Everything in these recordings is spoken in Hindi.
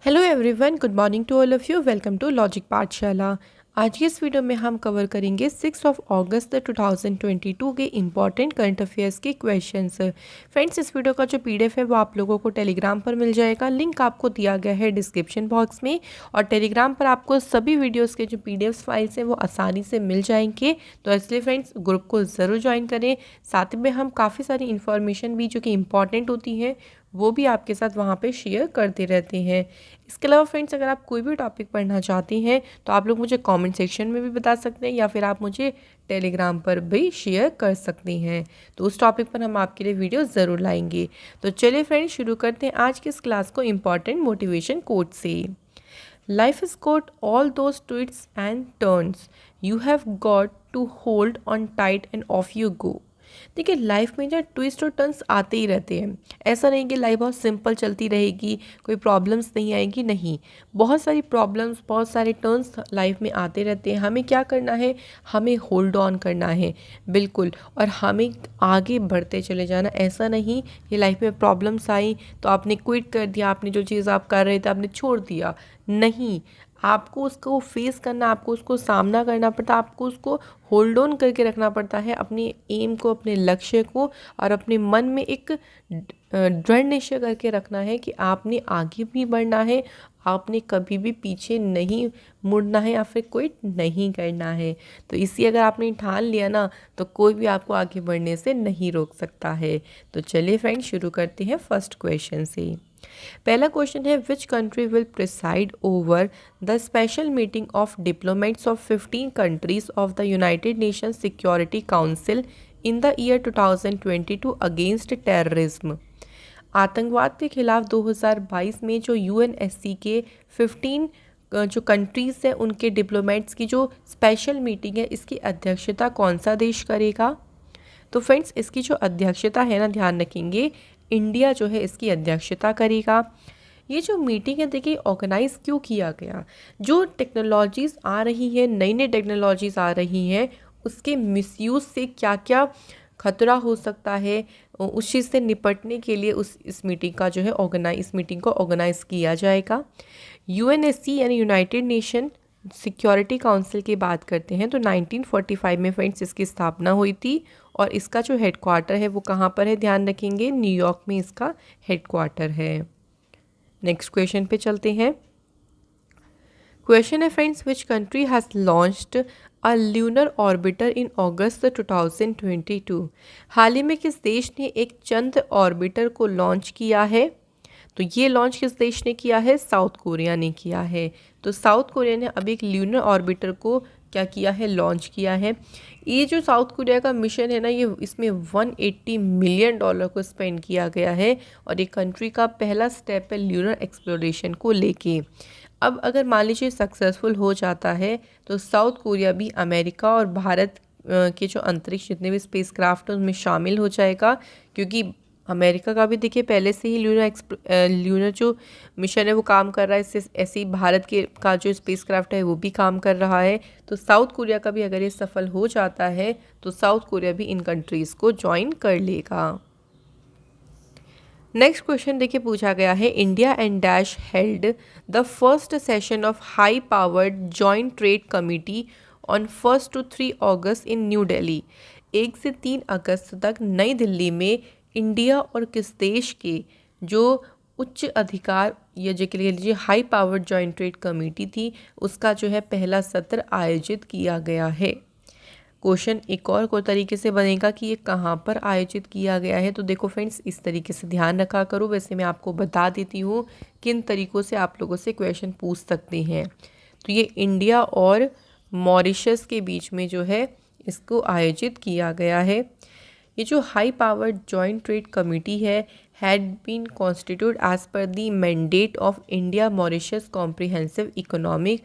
Hello everyone, good morning to all of you. Welcome to logic Pathshala. आज की इस वीडियो में हम कवर करेंगे 6 अगस्त 2022 के इम्पॉर्टेंट करंट अफेयर्स के क्वेश्चंस। फ्रेंड्स, इस वीडियो का जो पीडीएफ है वो आप लोगों को टेलीग्राम पर मिल जाएगा। लिंक आपको दिया गया है डिस्क्रिप्शन बॉक्स में, और टेलीग्राम पर आपको सभी वीडियोस के जो पीडीएफ फाइल्स हैं वो आसानी से मिल जाएंगे। तो इसलिए फ्रेंड्स, ग्रुप को ज़रूर ज्वाइन करें। साथ में हम काफ़ी सारी इन्फॉर्मेशन भी जो कि इम्पॉर्टेंट होती है वो भी आपके साथ वहाँ पे शेयर करते रहते हैं। इसके अलावा फ्रेंड्स, अगर आप कोई भी टॉपिक पढ़ना चाहती हैं तो आप लोग मुझे कमेंट सेक्शन में भी बता सकते हैं, या फिर आप मुझे टेलीग्राम पर भी शेयर कर सकती हैं। तो उस टॉपिक पर हम आपके लिए वीडियो ज़रूर लाएंगे। तो चलिए फ्रेंड्स, शुरू करते हैं आज की इस क्लास को इम्पॉर्टेंट मोटिवेशन कोट से। Life is got all those twist and turns, you have got to hold on tight and off you go. देखिए, लाइफ में जो ट्विस्ट और टर्न्स आते ही रहते हैं। ऐसा नहीं कि लाइफ बहुत सिंपल चलती रहेगी, कोई प्रॉब्लम्स नहीं आएगी, नहीं। बहुत सारी प्रॉब्लम्स, बहुत सारे टर्न्स लाइफ में आते रहते हैं। हमें क्या करना है? हमें होल्ड ऑन करना है, बिल्कुल। और हमें आगे बढ़ते चले जाना। ऐसा नहीं कि लाइफ में प्रॉब्लम्स आई तो आपने क्विट कर दिया, आपने जो चीज़ आप कर रहे थे आपने छोड़ दिया। नहीं, आपको उसको फेस करना, आपको उसको सामना करना पड़ता, आपको उसको होल्ड ऑन करके रखना पड़ता है, अपने एम को, अपने लक्ष्य को, और अपने मन में एक दृढ़ निश्चय करके रखना है कि आपने आगे भी बढ़ना है, आपने कभी भी पीछे नहीं मुड़ना है या फिर क्विट नहीं करना है। तो इसी अगर आपने ठान लिया ना, तो कोई भी आपको आगे बढ़ने से नहीं रोक सकता है। तो चलिए फ्रेंड्स, शुरू करते हैं फर्स्ट क्वेश्चन से। पहला क्वेश्चन है, विच country will preside over the special meeting of diplomats of 15 countries of the United Nations security council in the year 2022 against terrorism. आतंकवाद के खिलाफ 2022 में जो यूएनएससी के 15 जो कंट्रीज़ हैं उनके डिप्लोमेट्स की जो स्पेशल मीटिंग है, इसकी अध्यक्षता कौन सा देश करेगा? तो फ्रेंड्स, इसकी जो अध्यक्षता है ना, ध्यान रखेंगे, इंडिया जो है इसकी अध्यक्षता करेगा। ये जो मीटिंग है, देखिए, ऑर्गेनाइज क्यों किया गया? जो टेक्नोलॉजीज़ आ रही हैं, नई नई टेक्नोलॉजीज़ आ रही हैं, उसके मिसयूज़ से क्या क्या खतरा हो सकता है, उस चीज़ से निपटने के लिए इस मीटिंग का जो है इस मीटिंग को ऑर्गेनाइज किया जाएगा। यूएनएससी यानी यूनाइटेड नेशन सिक्योरिटी काउंसिल की बात करते हैं तो 1945 में फ्रेंड्स इसकी स्थापना हुई थी, और इसका जो हेडक्वार्टर है वो कहाँ पर है? ध्यान रखेंगे, न्यूयॉर्क में इसका हेडक्वार्टर है। नेक्स्ट क्वेश्चन पे चलते हैं। क्वेश्चन है friends, which country has launched a lunar orbiter in August 2022। हाल ही में किस देश ने एक चंद्र ऑर्बिटर को लॉन्च किया है? तो ये लॉन्च किस देश ने किया है? साउथ कोरिया ने किया है। तो साउथ कोरिया ने अभी एक ल्यूनर ऑर्बिटर को क्या किया है? लॉन्च किया है। ये जो साउथ कोरिया का मिशन है ना, ये इसमें $180 मिलियन को स्पेंड किया गया है, और एक कंट्री का पहला स्टेप है ल्यूनर एक्सप्लोरेशन को लेके। अब अगर मान लीजिए सक्सेसफुल हो जाता है तो साउथ कोरिया भी अमेरिका और भारत के जो अंतरिक्ष जितने भी स्पेस क्राफ्ट हैं उनमें शामिल हो जाएगा, क्योंकि अमेरिका का भी देखिए पहले से ही ल्यूनर जो मिशन है वो काम कर रहा है। इससे ऐसे ही भारत के का जो स्पेस क्राफ्ट है वो भी काम कर रहा है। तो साउथ कोरिया का भी अगर ये सफल हो जाता है तो साउथ कोरिया भी इन कंट्रीज़ को ज्वाइन कर लेगा। नेक्स्ट क्वेश्चन देखिए पूछा गया है, India and dash held the first session of high powered joint trade committee on 1 to 3 August in new Delhi. 1 से 3 अगस्त तक नई दिल्ली में इंडिया और किस देश के जो उच्च अधिकार या जो कह लीजिए high powered joint trade committee थी, उसका जो है पहला सत्र आयोजित किया गया है। क्वेश्चन एक और को तरीके से बनेगा कि ये कहाँ पर आयोजित किया गया है। तो देखो फ्रेंड्स, इस तरीके से ध्यान रखा करो। वैसे मैं आपको बता देती हूँ किन तरीक़ों से आप लोगों से क्वेश्चन पूछ सकते हैं। तो ये इंडिया और मॉरिशस के बीच में जो है इसको आयोजित किया गया है। ये जो high powered joint trade committee है had been constitute as per the mandate of India Mauritius comprehensive economic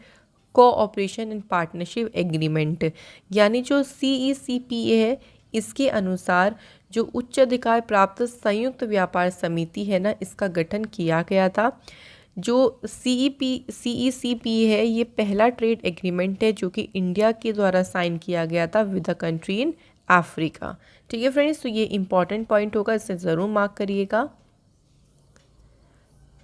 cooperation and partnership agreement, यानी जो CECPA है, इसके अनुसार जो उच्च अधिकार प्राप्त संयुक्त व्यापार समिति है ना, इसका गठन किया गया था। जो CECPA है, ये पहला ट्रेड एग्रीमेंट है जो कि इंडिया के द्वारा साइन किया गया था with a country in Africa. ठीक है फ्रेंड्स, तो ये इंपॉर्टेंट पॉइंट होगा, इसे ज़रूर मार्क करिएगा।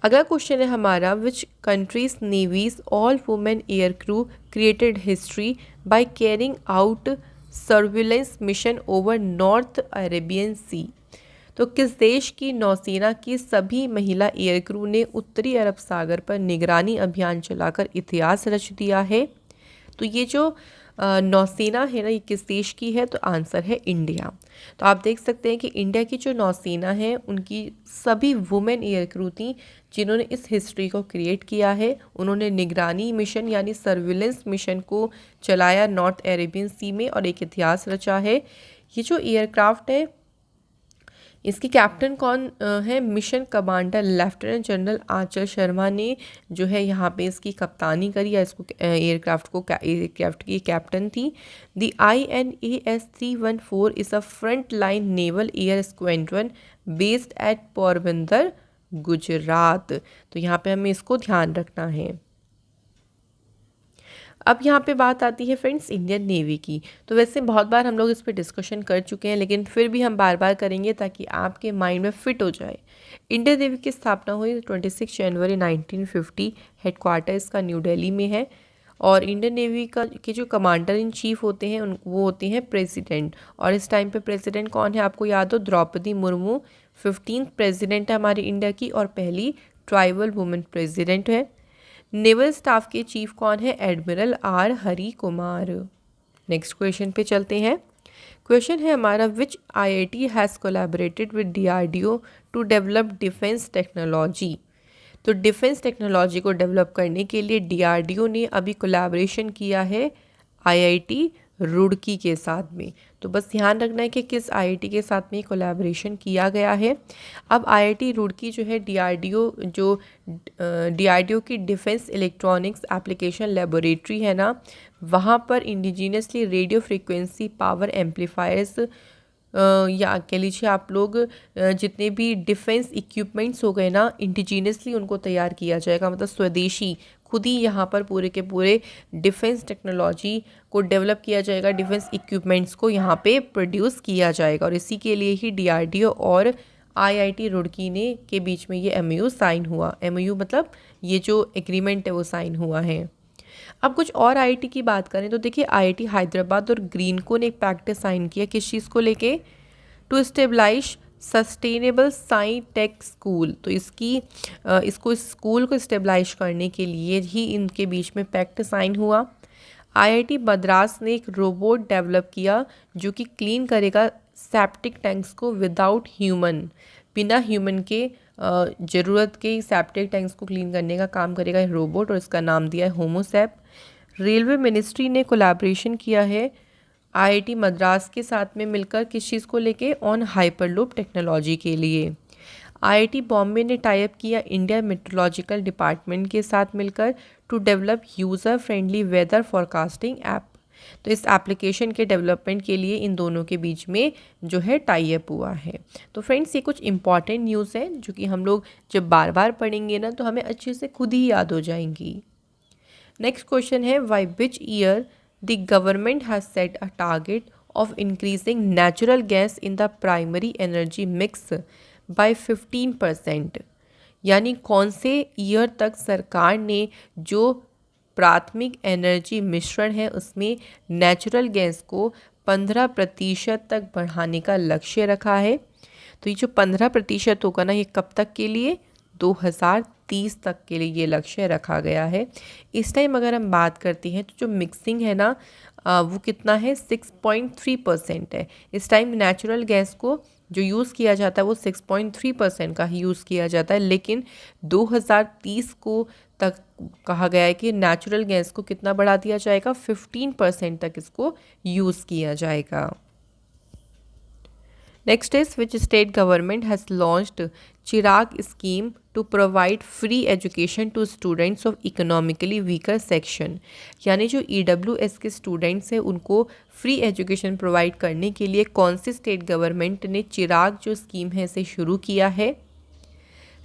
अगला क्वेश्चन है हमारा, which countries navies all women air crew created history by carrying out surveillance mission over North Arabian Sea. तो किस देश की नौसेना की सभी महिला एयर क्रू ने उत्तरी अरब सागर पर निगरानी अभियान चलाकर इतिहास रच दिया है? तो ये जो नौसेना है ना, ये किस देश की है? तो आंसर है इंडिया। तो आप देख सकते हैं कि इंडिया की जो नौसेना है उनकी सभी वुमेन एयर क्रू थी जिन्होंने इस हिस्ट्री को क्रिएट किया है। उन्होंने निगरानी मिशन यानी सर्विलेंस मिशन को चलाया नॉर्थ अरेबियन सी में और एक इतिहास रचा है। ये जो एयरक्राफ्ट है इसकी कैप्टन कौन है? मिशन कमांडर लेफ्टिनेंट जनरल आंचल शर्मा ने जो है यहाँ पे इसकी कप्तानी करी या इसको एयरक्राफ्ट की कैप्टन थी। The INAS 314 is a front line naval air squadron based eight Porbandar Gujarat. तो यहाँ पे हमें इसको ध्यान रखना है। अब यहाँ पे बात आती है फ्रेंड्स इंडियन नेवी की। तो वैसे बहुत बार हम लोग इस पर डिस्कशन कर चुके हैं, लेकिन फिर भी हम बार बार करेंगे ताकि आपके माइंड में फिट हो जाए। इंडियन नेवी की स्थापना हुई 26 जनवरी 1950। हेडक्वार्टर इसका न्यू दिल्ली में है। और इंडियन नेवी का के जो कमांडर इन चीफ होते हैं वो होते हैं प्रेसिडेंट। और इस टाइम पे प्रेसिडेंट कौन है? आपको याद हो, द्रौपदी मुर्मू 15th प्रेसिडेंट है हमारी इंडिया की और पहली ट्राइबल वुमेन प्रेसिडेंट है। नेवल स्टाफ के चीफ कौन है? Admiral R Hari Kumar. Next question पे चलते हैं। क्वेश्चन है हमारा, which IIT has collaborated with DRDO to develop defence technology. तो डिफेंस टेक्नोलॉजी को डेवलप करने के लिए DRDO ने अभी कोलैबोरेशन किया है IIT रुड़की के साथ में। तो बस ध्यान रखना है कि किस IIT के साथ में कोलैबोरेशन किया गया है। अब IIT रुड़की जो है DRDO की डिफेंस इलेक्ट्रॉनिक्स एप्लीकेशन लेबोरेटरी है ना, वहाँ पर indigenously radio frequency power amplifiers या कह लीजिए आप लोग जितने भी डिफेंस इक्विपमेंट्स हो गए ना, इंडिजीनियसली उनको तैयार किया जाएगा। मतलब स्वदेशी खुद ही यहाँ पर पूरे के पूरे डिफेंस टेक्नोलॉजी को डेवलप किया जाएगा, डिफेंस इक्विपमेंट्स को यहाँ पे प्रोड्यूस किया जाएगा। और इसी के लिए ही DRDO और IIT रुड़की ने के बीच में ये MOU साइन हुआ। MOU मतलब ये जो एग्रीमेंट है वो साइन हुआ है। अब कुछ और IIT की बात करें तो देखिए, IIT हैदराबाद और ग्रीनको ने एक पैक्ट साइन किया किस चीज़ को लेके? To stabilise sustainable science tech school. तो इस स्कूल को स्टेबलाइज करने के लिए ही इनके बीच में पैक्ट साइन हुआ। IIT मद्रास ने एक रोबोट डेवलप किया जो कि क्लीन करेगा सेप्टिक टैंक्स को विदाउट ह्यूमन, बिना ह्यूमन के ज़रूरत के सेप्टिक टैंक्स को क्लीन करने का काम करेगा रोबोट, और इसका नाम दिया है होमोसैप। रेलवे मिनिस्ट्री ने कोलैबोरेशन किया है IIT मद्रास के साथ में मिलकर किस चीज़ को लेके? ऑन हाइपरलूप टेक्नोलॉजी के लिए। IIT बॉम्बे ने टाई अप किया इंडिया मेट्रोलॉजिकल डिपार्टमेंट के साथ मिलकर to develop user friendly weather forecasting app. तो इस एप्लीकेशन के डेवलपमेंट के लिए इन दोनों के बीच में जो है टाई अप हुआ है। तो फ्रेंड्स ये कुछ इंपॉर्टेंट न्यूज़ है जो कि हम लोग जब बार बार पढ़ेंगे ना तो हमें अच्छे से खुद ही याद हो जाएंगी। नेक्स्ट क्वेश्चन है, by which year the government has set a target of increasing natural gas in the primary energy mix by 15%। यानी कौन से ईयर तक सरकार ने जो प्राथमिक एनर्जी मिश्रण है उसमें नेचुरल गैस को 15% तक बढ़ाने का लक्ष्य रखा है? तो ये जो 15% होगा ना, ये कब तक के लिए? 2030 तक के लिए ये लक्ष्य रखा गया है। इस टाइम अगर हम बात करते हैं तो जो मिक्सिंग है ना वो कितना है? 6.3% है। इस टाइम नेचुरल गैस को जो यूज़ किया जाता है वो 6.3% का ही यूज़ किया जाता है, लेकिन 2030 को तक कहा गया है कि नेचुरल गैस को कितना बढ़ा दिया जाएगा? 15% तक इसको यूज़ किया जाएगा। Next is, which state government has launched Chirag scheme to provide free education to students of economically weaker section। यानी जो EWS के स्टूडेंट्स हैं उनको फ्री एजुकेशन प्रोवाइड करने के लिए कौन सी स्टेट गवर्नमेंट ने चिराग जो स्कीम है इसे शुरू किया है?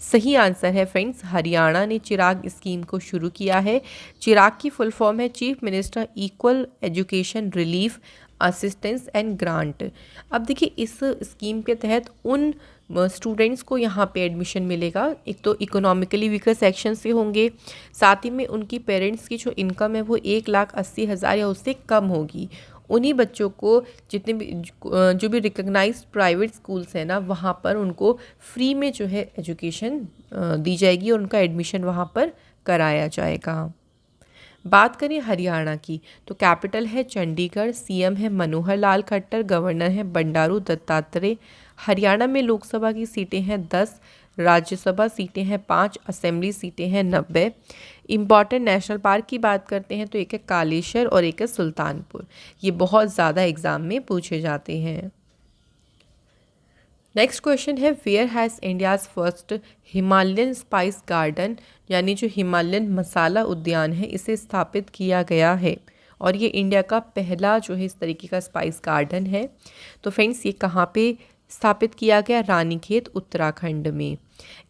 सही आंसर है फ्रेंड्स, हरियाणा ने चिराग स्कीम को शुरू किया है। चिराग की फुल फॉर्म है chief minister equal education relief assistance and grant. अब देखिए इस स्कीम के तहत उन स्टूडेंट्स को यहाँ पे एडमिशन मिलेगा, एक तो इकोनॉमिकली वीकर सेक्शन से होंगे, साथ ही में उनकी पेरेंट्स की जो इनकम है वो 1,80,000 या उससे कम होगी। उन्हीं बच्चों को जितने भी जो भी रिकग्नाइज्ड प्राइवेट स्कूल्स हैं ना, वहाँ पर उनको फ्री में जो है एजुकेशन दी जाएगी और उनका एडमिशन वहाँ पर कराया जाएगा। बात करें हरियाणा की, तो कैपिटल है चंडीगढ़, सीएम है मनोहर लाल खट्टर, गवर्नर है बंडारू दत्तात्रेय। हरियाणा में लोकसभा की सीटें हैं 10, राज्यसभा सीटें हैं 5, असेंबली सीटें हैं 90। इम्पॉर्टेंट नेशनल पार्क की बात करते हैं तो एक है कालेश्वर और एक है सुल्तानपुर। ये बहुत ज़्यादा एग्जाम में पूछे जाते हैं। नेक्स्ट क्वेश्चन है where has India's first Himalayan spice garden, यानी जो हिमालयन मसाला उद्यान है इसे स्थापित किया गया है, और ये इंडिया का पहला जो है इस तरीके का स्पाइस गार्डन है। तो फ्रेंड्स ये कहाँ पे स्थापित किया गया? रानीखेत उत्तराखंड में।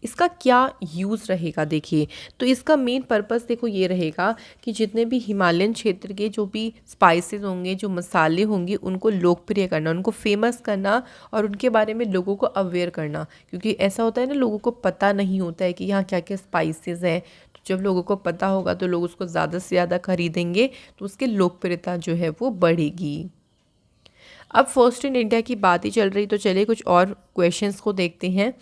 इसका क्या यूज़ रहेगा देखिए, तो इसका मेन पर्पस देखो ये रहेगा कि जितने भी हिमालयन क्षेत्र के जो भी स्पाइसेस होंगे, जो मसाले होंगे, उनको लोकप्रिय करना, उनको फेमस करना और उनके बारे में लोगों को अवेयर करना। क्योंकि ऐसा होता है ना, लोगों को पता नहीं होता है कि यहाँ क्या क्या स्पाइसेस हैं। तो जब लोगों को पता होगा तो लोग उसको ज़्यादा से ज़्यादा खरीदेंगे, तो उसकी लोकप्रियता जो है वो बढ़ेगी। अब फर्स्ट इन इंडिया की बात ही चल रही, तो चलिए कुछ और क्वेश्चंस को देखते हैं।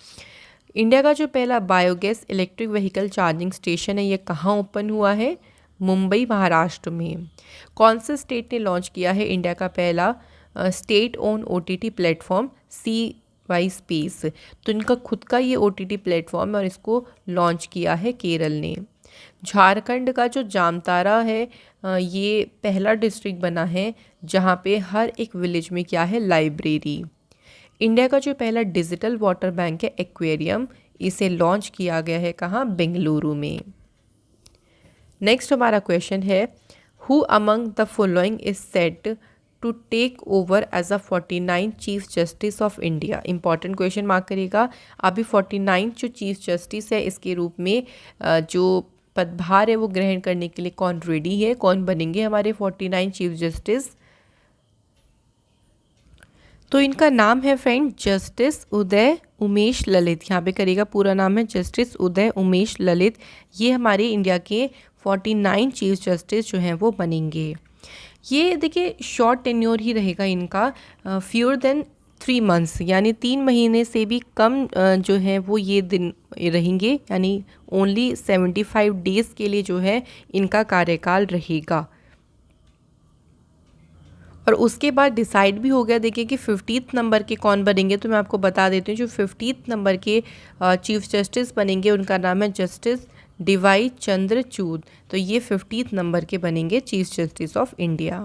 इंडिया का जो पहला biogas electric vehicle charging station है ये कहाँ ओपन हुआ है? मुंबई महाराष्ट्र में। कौन से स्टेट ने लॉन्च किया है इंडिया का पहला state own OTT platform CY space? तो इनका खुद का ये ओटीटी प्लेटफॉर्म है और इसको लॉन्च किया है केरल ने। झारखंड का जो जामतारा है ये पहला डिस्ट्रिक्ट बना है जहाँ पे हर एक विलेज में क्या है? लाइब्रेरी। इंडिया का जो पहला डिजिटल वाटर बैंक है एक्वेरियम, इसे लॉन्च किया गया है कहाँ? बेंगलुरु में। नेक्स्ट हमारा क्वेश्चन है who among the following is set to take over as a 49 chief justice of India? Important question mark करिएगा। अभी 49 जो चीफ जस्टिस है इसके रूप में जो पदभार है वो ग्रहण करने के लिए कौन रेडी है, कौन बनेंगे हमारे 49 चीफ जस्टिस? तो इनका नाम है फ्रेंड जस्टिस उदय उमेश ललित। यहाँ पे करेगा पूरा नाम है जस्टिस उदय उमेश ललित। ये हमारे इंडिया के 49 चीफ जस्टिस जो हैं वो बनेंगे। ये देखिए शॉर्ट टेन्योर ही रहेगा इनका, फ्यूअर देन 3 मंथ्स, यानी 3 महीने से भी कम जो है वो ये दिन रहेंगे, यानी ओनली 75 डेज़ के लिए जो है इनका कार्यकाल रहेगा। और उसके बाद डिसाइड भी हो गया देखिए कि 50th नंबर के कौन बनेंगे। तो मैं आपको बता देती हूँ जो 50th नंबर के चीफ जस्टिस बनेंगे उनका नाम है जस्टिस DY चंद्रचूड़। तो ये 50th नंबर के बनेंगे chief justice of India.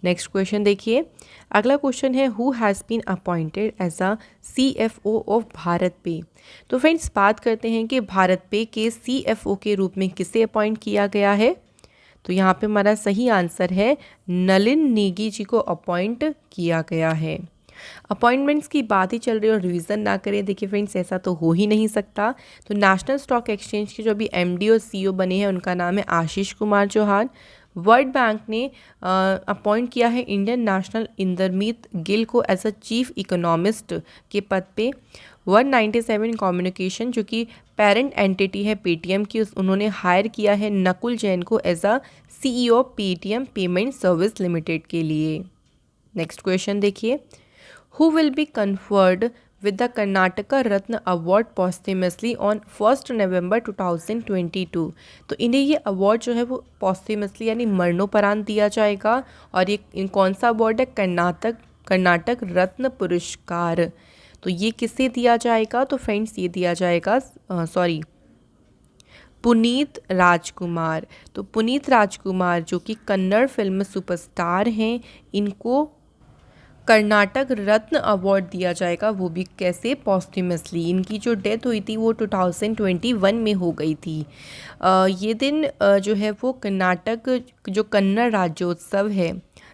Next question देखिए, अगला क्वेश्चन है who has been appointed as a CFO of BharatPe? तो फ्रेंड्स बात करते हैं कि भारत पे के CFO के रूप में किसे अपॉइंट किया गया है? तो यहाँ पे हमारा सही आंसर है नलिन नेगी जी को अपॉइंट किया गया है। अपॉइंटमेंट्स की बात ही चल रही है और रिवीजन ना करें, देखिए फ्रेंड्स ऐसा तो हो ही नहीं सकता। तो नेशनल स्टॉक एक्सचेंज के जो अभी MD और CEO बने हैं उनका नाम है आशीष कुमार चौहान। वर्ल्ड बैंक ने अपॉइंट किया है इंडियन नेशनल इंदरमीत गिल को एज अ चीफ इकोनॉमिस्ट के पद पे। 197 कम्युनिकेशन जो कि पेरेंट एंटिटी है पेटीएम की, उन्होंने हायर किया है नकुल जैन को as a CEO of Paytm payment service limited के लिए। नेक्स्ट क्वेश्चन देखिए, who will be conferred with the Karnataka Ratna Award posthumously on 1st November 2022? तो इन्हें ये अवार्ड जो है वो posthumously यानी मरणोपरांत दिया जाएगा। और ये कौन सा अवार्ड है? कर्नाटक रत्न पुरस्कार। तो ये किसे दिया जाएगा? तो फ्रेंड्स ये दिया जाएगा पुनीत राजकुमार। तो पुनीत राजकुमार जो कि कन्नड़ फिल्म सुपरस्टार हैं, इनको कर्नाटक रत्न अवार्ड दिया जाएगा, वो भी कैसे? पॉस्ट्यूमसली। इनकी जो डेथ हुई थी वो 2021 में हो गई थी। ये दिन जो है वो कर्नाटक जो कन्नड़ राज्योत्सव है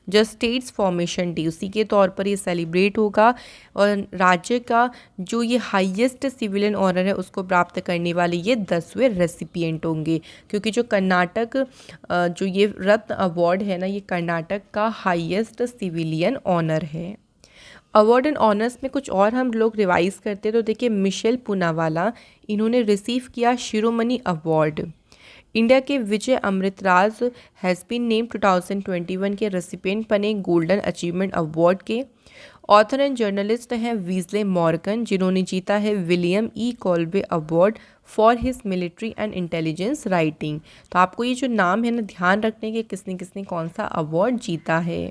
जो स्टेट्स फॉर्मेशन डे उसी के तौर पर ये सेलिब्रेट होगा। और राज्य का जो ये हाईएस्ट सिविलियन ऑनर है उसको प्राप्त करने वाले ये 10वें रेसिपिएंट होंगे, क्योंकि जो कर्नाटक जो ये रत्न अवार्ड है ना, ये कर्नाटक का हाईएस्ट सिविलियन ऑनर है। अवार्ड एंड ऑनर्स में कुछ और हम लोग रिवाइज करते हैं तो देखिए, मिशेल पूनावाला इन्होंने रिसीव किया शिरोमणि अवार्ड। इंडिया के Vijay Amritraj has been name 2021 के रेसिपिएंट बने गोल्डन अचीवमेंट अवार्ड के। ऑथर एंड जर्नलिस्ट हैं वीजले मॉर्गन, जिन्होंने जीता है William E Colby award for his military and intelligence writing. तो आपको ये जो नाम है ना, ध्यान रखने के किसने किसने कौन सा अवार्ड जीता है।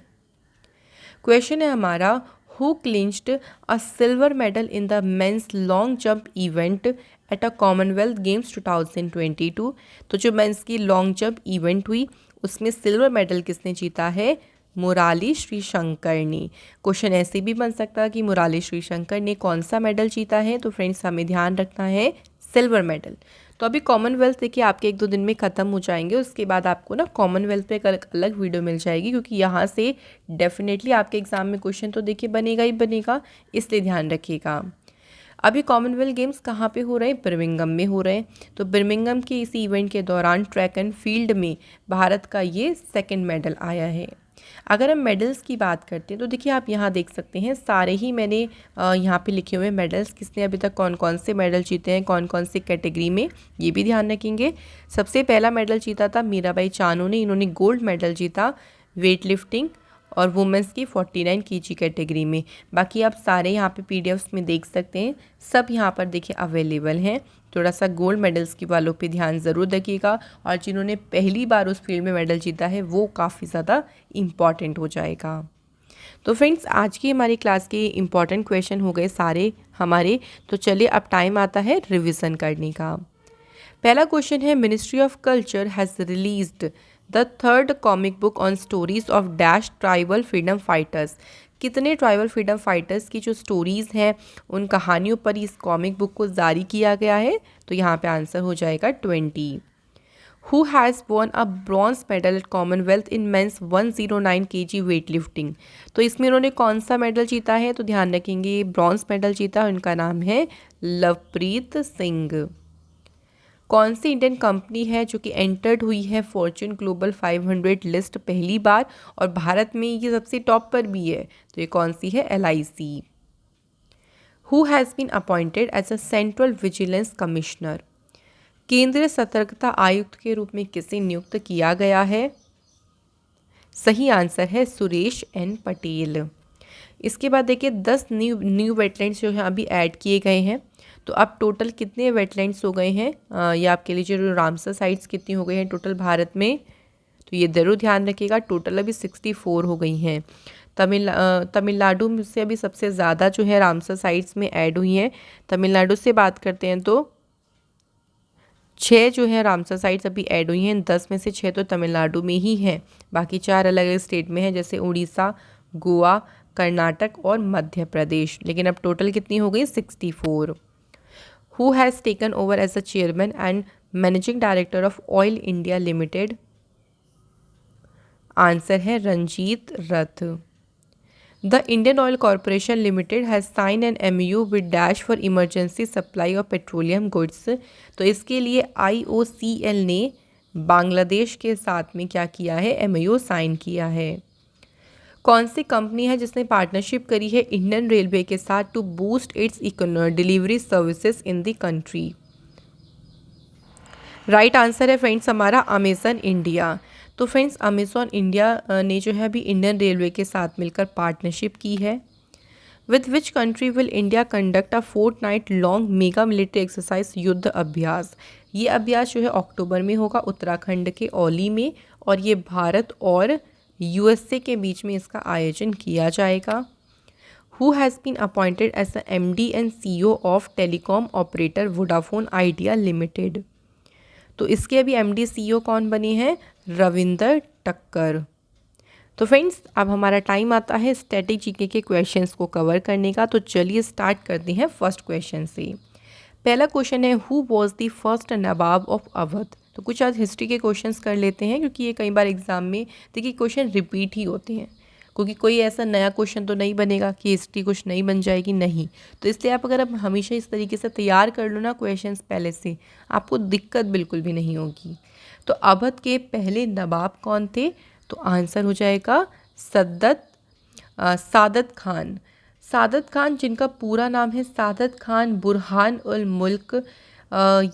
क्वेश्चन है हमारा, who clinched a silver medal in the men's long jump event at a Commonwealth Games 2022। तो जो मेंस की लॉन्ग जंप इवेंट हुई उसमें सिल्वर मेडल किसने जीता है? मुराली श्रीशंकर ने। क्वेश्चन ऐसे भी बन सकता है कि मुराली श्रीशंकर ने कौन सा मेडल जीता है, तो फ्रेंड्स हमें ध्यान रखना है सिल्वर मेडल। तो अभी कॉमनवेल्थ देखिए आपके 1-2 दिन में ख़त्म हो जाएंगे, उसके बाद आपको ना कॉमनवेल्थ पे एक अलग वीडियो मिल जाएगी, क्योंकि यहाँ से डेफिनेटली आपके एग्जाम में क्वेश्चन तो देखिए बनेगा ही बनेगा, इसलिए ध्यान रखिएगा। अभी कॉमनवेल्थ गेम्स कहाँ पे हो रहे हैं? बर्मिंघम में हो रहे हैं। तो बर्मिंघम के इस इवेंट के दौरान ट्रैक एंड फील्ड में भारत का ये 2nd मेडल आया है। अगर हम मेडल्स की बात करते हैं तो देखिए आप यहाँ देख सकते हैं, सारे ही मैंने यहाँ पे लिखे हुए मेडल्स, किसने अभी तक कौन कौन से मेडल जीते हैं, कौन कौन से कैटेगरी में, ये भी ध्यान रखेंगे। सबसे पहला मेडल जीता था मीराबाई चानू ने, इन्होंने गोल्ड मेडल जीता वेट लिफ्टिंग और वुमेंस की 49 kg कैटेगरी में। बाकी आप सारे यहाँ पे पीडीएफ्स में देख सकते हैं, सब यहाँ पर देखिए अवेलेबल हैं। थोड़ा सा गोल्ड मेडल्स की वालों पे ध्यान ज़रूर रखिएगा, और जिन्होंने पहली बार उस फील्ड में मेडल जीता है वो काफ़ी ज़्यादा इम्पॉर्टेंट हो जाएगा। तो फ्रेंड्स आज की हमारी क्लास के इम्पॉर्टेंट क्वेश्चन हो गए सारे हमारे। तो चलिए अब टाइम आता है रिविज़न करने का। पहला क्वेश्चन है, ministry of culture has released the 3rd comic book on stories of dash tribal freedom fighters. कितने ट्राइबल फ्रीडम फाइटर्स की जो स्टोरीज़ हैं उन कहानियों पर इस कॉमिक बुक को जारी किया गया है? तो यहाँ पे आंसर हो जाएगा 20। Who has won a bronze medal at Commonwealth in men's 109 kg weight lifting. तो इसमें उन्होंने कौन सा मेडल जीता है? तो ध्यान रखेंगे ब्रॉन्ज मेडल जीता, उनका नाम है लवप्रीत सिंह। कौन सी इंडियन कंपनी है जो कि एंटर्ड हुई है फॉर्च्यून ग्लोबल 500 लिस्ट पहली बार, और भारत में ये सबसे टॉप पर भी है? तो ये कौन सी है? LIC। Who has been appointed as a central vigilance commissioner. केंद्रीय सतर्कता आयुक्त के रूप में किसे नियुक्त किया गया है? सही आंसर है सुरेश N पटेल। इसके बाद देखिए 10 न्यू वेटलैंड्स जो हैं अभी ऐड किए गए हैं। तो अब टोटल कितने वेटलैंड्स हो गए हैं, ये आपके लिए जो रामसर साइट्स कितनी हो गई हैं टोटल भारत में, तो ये ज़रूर ध्यान रखिएगा। टोटल अभी 64 हो गई हैं। तमिलनाडु में से अभी सबसे ज़्यादा जो है रामसर साइट्स में ऐड हुई हैं। तमिलनाडु से बात करते हैं तो 6 जो है रामसर साइट्स अभी ऐड हुई हैं, 10 में से 6 तो तमिलनाडु में ही हैं, बाकी 4 अलग अलग स्टेट में हैं, जैसे उड़ीसा, गोवा, कर्नाटक और मध्य प्रदेश। लेकिन अब टोटल कितनी हो गई? 64। Who has taken over as a chairman and managing director of oil India limited? Answer है Ranjit Rath. The Indian oil corporation limited has sign an MOU with dash for emergency supply of petroleum goods. तो इसके लिए IOCL ने बांग्लादेश के साथ में क्या किया है? MOU साइन किया है। कौन सी कंपनी है जिसने पार्टनरशिप करी है इंडियन रेलवे के साथ to boost its delivery services in the country? Right answer है फ्रेंड्स हमारा अमेज़न इंडिया। तो फ्रेंड्स अमेज़न इंडिया ने जो है अभी इंडियन रेलवे के साथ मिलकर पार्टनरशिप की है। With which country will India conduct a fortnight long mega military exercise Yudh Abhyas? ये अभ्यास जो है अक्टूबर में होगा उत्तराखंड के औली में, और ये भारत और USA के बीच में इसका आयोजन किया जाएगा। Who has been appointed as the MD and CEO of telecom operator Vodafone Idea limited? तो इसके अभी MD CEO कौन बने हैं? रविंदर टक्कर। तो फ्रेंड्स अब हमारा टाइम आता है स्टैटिक जीके के क्वेश्चंस को कवर करने का। तो चलिए स्टार्ट करते हैं फर्स्ट क्वेश्चन से। पहला क्वेश्चन है, who was the first Nawab of Awadh? तो कुछ आज हिस्ट्री के क्वेश्चंस कर लेते हैं, क्योंकि ये कई बार एग्जाम में देखिए क्वेश्चन रिपीट ही होते हैं। क्योंकि कोई ऐसा नया क्वेश्चन तो नहीं बनेगा कि हिस्ट्री कुछ नहीं बन जाएगी, नहीं। तो इसलिए आप अगर आप हमेशा इस तरीके से तैयार कर लो ना क्वेश्चंस पहले से, आपको दिक्कत बिल्कुल भी नहीं होगी। तो अवध के पहले नवाब कौन थे? तो आंसर हो जाएगा सादत खान। सादत खान, जिनका पूरा नाम है सादत खान बुरहान उल मुल्क,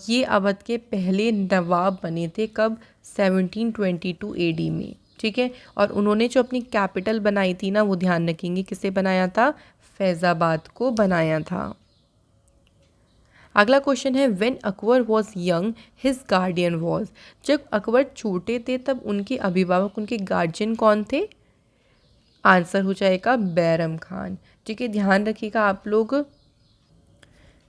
ये अवध के पहले नवाब बने थे। कब? 1722 AD में, ठीक है। और उन्होंने जो अपनी कैपिटल बनाई थी ना, वो ध्यान रखेंगे किसे बनाया था? फैज़ाबाद को बनाया था। अगला क्वेश्चन है when Akbar was young his guardian was. जब अकबर छोटे थे तब उनके अभिभावक, उनके गार्जियन कौन थे? आंसर हो जाएगा बैरम खान, ठीक है, ध्यान रखिएगा आप लोग।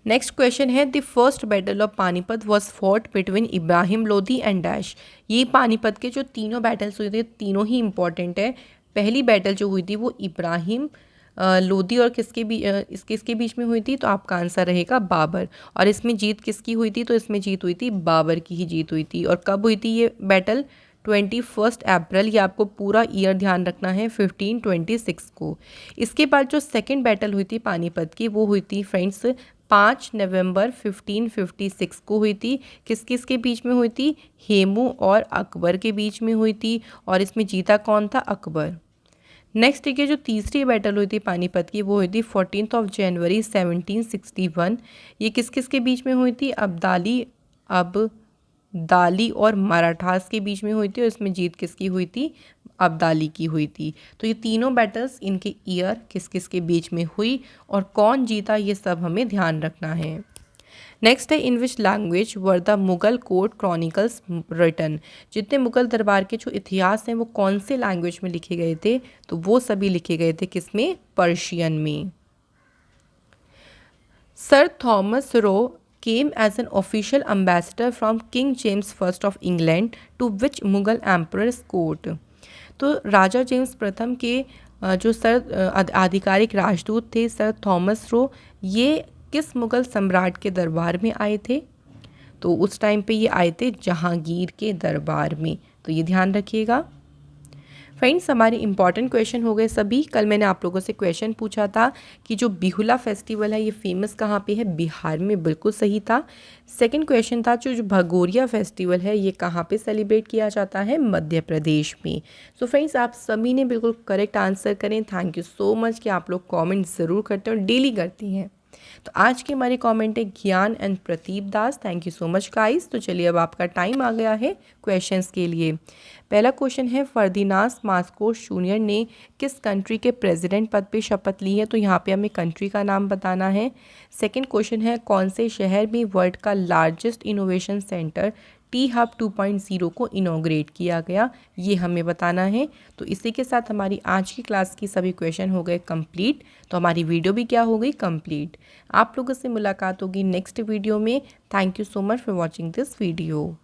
नेक्स्ट क्वेश्चन है the first battle of Panipat was fought between Ibrahim Lodhi and dash. ये पानीपत के जो तीनों बैटल्स हुए थे, तीनों ही इंपॉर्टेंट है। पहली बैटल जो हुई थी वो इब्राहिम लोधी और किसके बीच में हुई थी? तो आपका आंसर रहेगा बाबर। और इसमें जीत किसकी हुई थी? तो इसमें जीत हुई थी बाबर की ही जीत हुई थी। और कब हुई थी ये बैटल? 21 अप्रैल। ये आपको पूरा ईयर ध्यान रखना है, 1526 को। इसके बाद जो सेकंड बैटल हुई थी पानीपत की, वो हुई थी फ्रेंड्स 5 नवंबर 1556 को हुई थी। किस किस के बीच में हुई थी? हेमू और अकबर के बीच में हुई थी। और इसमें जीता कौन था? अकबर। नेक्स्ट, ठीक है, जो तीसरी बैटल हुई थी पानीपत की, वो हुई थी 14 जनवरी 1761। ये किस किस के बीच में हुई थी? अब्दाली और मराठास के बीच में हुई थी। और इसमें जीत किसकी हुई थी? अब्दाली की हुई थी। तो ये तीनों बैटल्स, इनके ईयर किस किस के बीच में हुई और कौन जीता, ये सब हमें ध्यान रखना है। नेक्स्ट है in which language were the Mughal court chronicles written. जितने मुगल दरबार के जो इतिहास हैं वो कौन से लैंग्वेज में लिखे गए थे? तो वो सभी लिखे गए थे किसमें? पर्शियन में। Sir Thomas Roe came as an official ambassador from King James I of England to which Mughal emperor's court। तो राजा जेम्स प्रथम के जो आधिकारिक राजदूत थे सर थॉमस रो, ये किस मुगल सम्राट के दरबार में आए थे? तो उस टाइम पे ये आए थे जहांगीर के दरबार में। तो ये ध्यान रखिएगा। फ्रेंड्स, हमारे इंपॉर्टेंट क्वेश्चन हो गए सभी। कल मैंने आप लोगों से क्वेश्चन पूछा था कि जो बिहुला फेस्टिवल है ये फेमस कहाँ पे है? बिहार में, बिल्कुल सही था। सेकंड क्वेश्चन था जो भगोरिया फेस्टिवल है ये कहाँ पे सेलिब्रेट किया जाता है? मध्य प्रदेश में। सो फ्रेंड्स, आप सभी ने बिल्कुल करेक्ट आंसर करें। थैंक यू सो मच कि आप लोग कॉमेंट ज़रूर करते हैं और डेली करती हैं। तो आज के हमारे कमेंट है ज्ञान and Pradeep Das. Thank you so much guys. तो चलिए अब आपका टाइम आ गया है क्वेश्चंस के लिए। पहला क्वेश्चन है फर्दिनांड मार्कोस जूनियर ने किस कंट्री के प्रेसिडेंट पद पे शपथ ली है? तो यहाँ पे हमें कंट्री का नाम बताना है। सेकंड क्वेश्चन है कौन से शहर में वर्ल्ड का largest innovation centre T hub 2.0 को इनॉग्रेट किया गया? ये हमें बताना है। तो इसी के साथ हमारी आज की क्लास की सभी क्वेश्चन हो गए कंप्लीट। तो हमारी वीडियो भी क्या हो गई? कंप्लीट। आप लोगों से मुलाकात होगी नेक्स्ट वीडियो में। Thank you so much for watching this video.